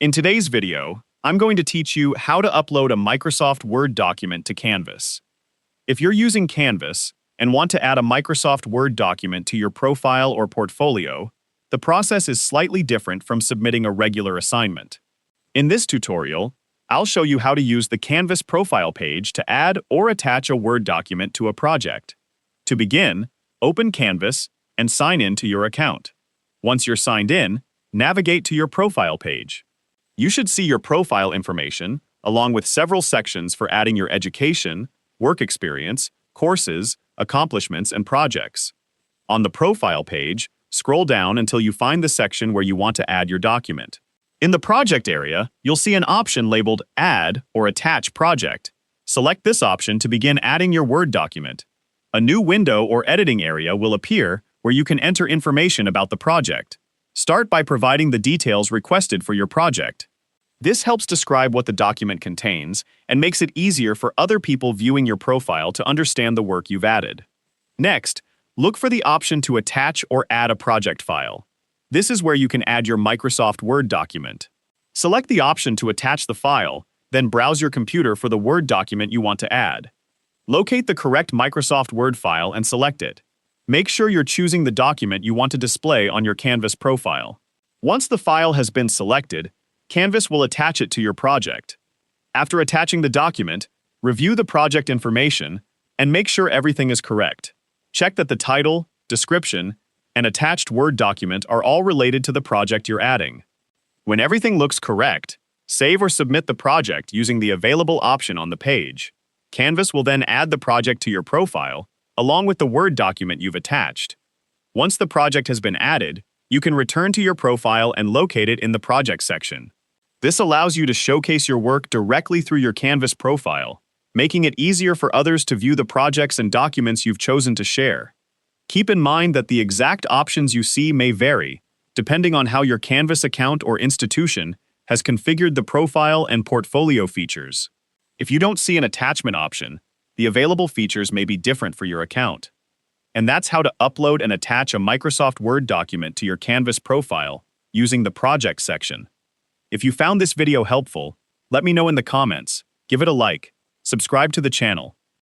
In today's video, I'm going to teach you how to upload a Microsoft Word document to Canvas. If you're using Canvas and want to add a Microsoft Word document to your profile or portfolio, the process is slightly different from submitting a regular assignment. In this tutorial, I'll show you how to use the Canvas profile page to add or attach a Word document to a project. To begin, open Canvas and sign in to your account. Once you're signed in, navigate to your profile page. You should see your profile information, along with several sections for adding your education, work experience, courses, accomplishments, and projects. On the profile page, scroll down until you find the section where you want to add your document. In the project area, you'll see an option labeled Add or Attach Project. Select this option to begin adding your Word document. A new window or editing area will appear where you can enter information about the project. Start by providing the details requested for your project. This helps describe what the document contains and makes it easier for other people viewing your profile to understand the work you've added. Next, look for the option to attach or add a project file. This is where you can add your Microsoft Word document. Select the option to attach the file, then browse your computer for the Word document you want to add. Locate the correct Microsoft Word file and select it. Make sure you're choosing the document you want to display on your Canvas profile. Once the file has been selected, Canvas will attach it to your project. After attaching the document, review the project information and make sure everything is correct. Check that the title, description, and attached Word document are all related to the project you're adding. When everything looks correct, save or submit the project using the available option on the page. Canvas will then add the project to your profile, along with the Word document you've attached. Once the project has been added, you can return to your profile and locate it in the Project section. This allows you to showcase your work directly through your Canvas profile, making it easier for others to view the projects and documents you've chosen to share. Keep in mind that the exact options you see may vary, depending on how your Canvas account or institution has configured the profile and portfolio features. If you don't see an attachment option, the available features may be different for your account. And that's how to upload and attach a Microsoft Word document to your Canvas profile using the Project section. If you found this video helpful, let me know in the comments, give it a like, subscribe to the channel,